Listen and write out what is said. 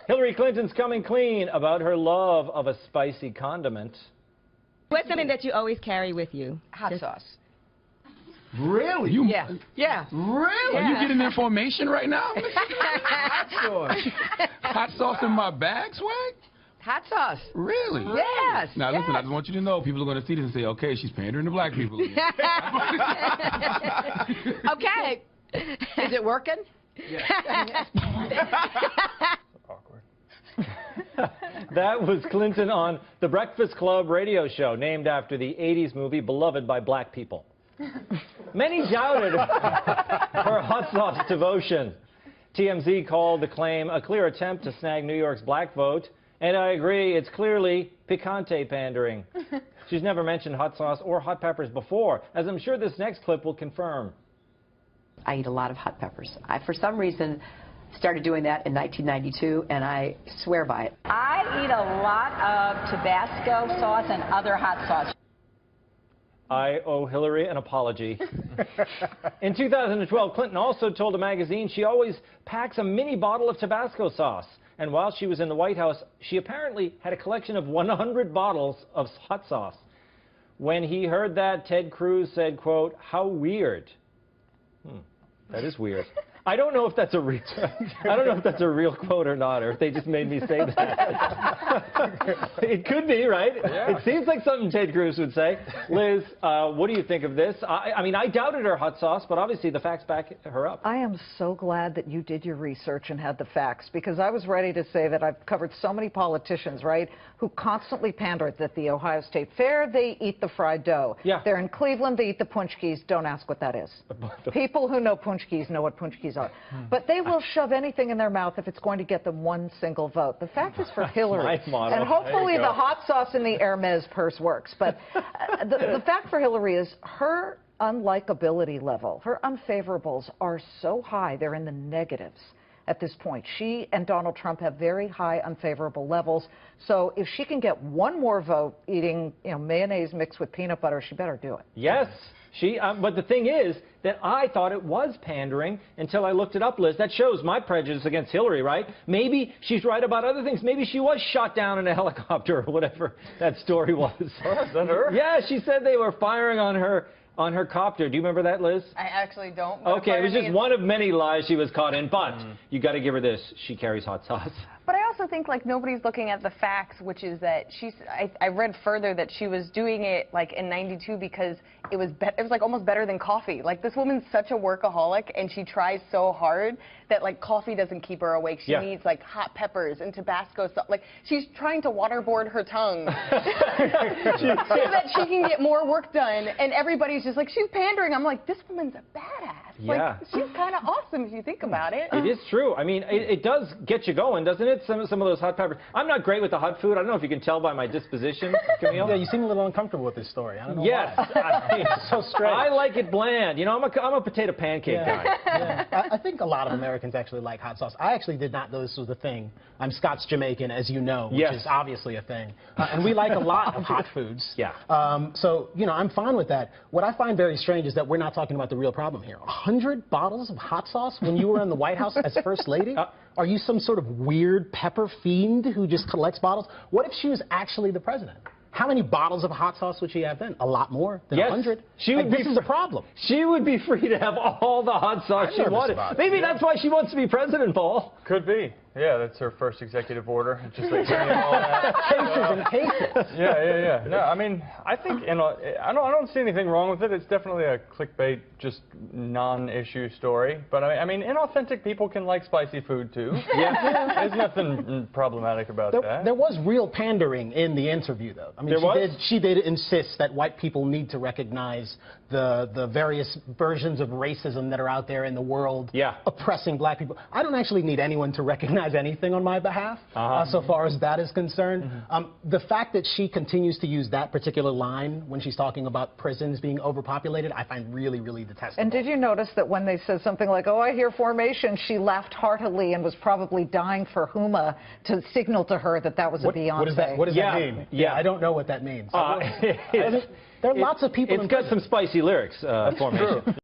Hillary Clinton's coming clean about her love of a spicy condiment. What's something that you always carry with you? Hot sauce. Really? Yeah. Really? Are you getting information right now? Hot sauce. Hot sauce in my bag, Swag? Hot sauce. Really? Yes. Now listen, I just want you to know, people are going to see this and say, okay, she's pandering to black people again. Okay. Is it working? Yeah. Awkward. That was Clinton on The Breakfast Club radio show, named after the 80s movie beloved by black people. Many doubted her hot sauce devotion. TMZ called the claim a clear attempt to snag New York's black vote, and I agree, it's clearly picante pandering. She's never mentioned hot sauce or hot peppers before, as I'm sure this next clip will confirm. I eat a lot of hot peppers. I, for some reason, started doing that in 1992, and I swear by it. I eat a lot of Tabasco sauce and other hot sauce. I owe Hillary an apology. In 2012, Clinton also told a magazine she always packs a mini bottle of Tabasco sauce. And while she was in the White House, she apparently had a collection of 100 bottles of hot sauce. When he heard that, Ted Cruz said, quote, "How weird." That is weird. I don't know if that's a real quote or not, or if they just made me say that. It could be, right? Yeah. It seems like something Ted Cruz would say. Liz, what do you think of this? I mean, I doubted her hot sauce, but obviously the facts back her up. I am so glad that you did your research and had the facts, because I was ready to say that I've covered so many politicians, right, who constantly pander at the Ohio State Fair. They eat the fried dough. Yeah. They're in Cleveland. They eat the punchkis. Don't ask what that is. People who know punchkis know what punchkis are. But they will shove anything in their mouth if it's going to get them one single vote. The fact is for Hillary, and hopefully the hot sauce in the Hermes purse works, but the fact for Hillary is her unlikability level, her unfavorables are so high, they're in the negatives at this point. She and Donald Trump have very high unfavorable levels, so if she can get one more vote eating, mayonnaise mixed with peanut butter, she better do it. Yes. But the thing is that I thought it was pandering until I looked it up, Liz. That shows my prejudice against Hillary, right? Maybe she's right about other things. Maybe she was shot down in a helicopter or whatever that story was. Oh, is that her? Yeah, she said they were firing on her copter. Do you remember that, Liz? I actually don't. Okay, it was just one of many lies she was caught in, but you got to give her this. She carries hot sauce. But I also think, like, nobody's looking at the facts, which is that I read further that she was doing it, like, in '92 because it was like, almost better than coffee. Like, this woman's such a workaholic, and she tries so hard that, like, coffee doesn't keep her awake. She needs, like, hot peppers and Tabasco sauce. Like, she's trying to waterboard her tongue so that she can get more work done. And everybody's just like, she's pandering. I'm like, this woman's a badass. Yeah. Like, she's kind of awesome if you think about it. It is true. I mean, it does get you going, doesn't it? Some of those hot peppers. I'm not great with the hot food. I don't know if you can tell by my disposition, Camille. Yeah, you seem a little uncomfortable with this story. I don't know why. It's so strange. I like it bland. I'm a potato pancake guy. Yeah. I think a lot of Americans actually like hot sauce. I actually did not know this was a thing. I'm Scots-Jamaican, as you know, which is obviously a thing. And we like a lot of hot foods. Yeah. So, I'm fine with that. What I find very strange is that we're not talking about the real problem here. 100 bottles of hot sauce when you were in the White House as First Lady? Are you some sort of weird pepper fiend who just collects bottles? What if she was actually the president? How many bottles of hot sauce would she have then? A lot more than 100. This is a problem. She would be free to have all the hot sauce she wanted. Maybe that's why she wants to be president, Paul. Could be. Yeah, that's her first executive order. Just like all that. Cases and cases. Yeah. No, I mean, I think I don't see anything wrong with it. It's definitely a clickbait, just non-issue story. But I mean, inauthentic people can like spicy food too. Yeah, there's nothing problematic about that. There was real pandering in the interview, though. I mean, she did insist that white people need to recognize the various versions of racism that are out there in the world, oppressing black people. I don't actually need anyone to recognize anything on my behalf, so far as that is concerned. The fact that she continues to use that particular line when she's talking about prisons being overpopulated, I find really, really detestable. And did you notice that when they said something like, "Oh, I hear formation," she laughed heartily and was probably dying for Huma to signal to her that that was a Beyonce. What does that mean? Yeah, I don't know what that means. There are lots of people. It's got some spicy lyrics, formation.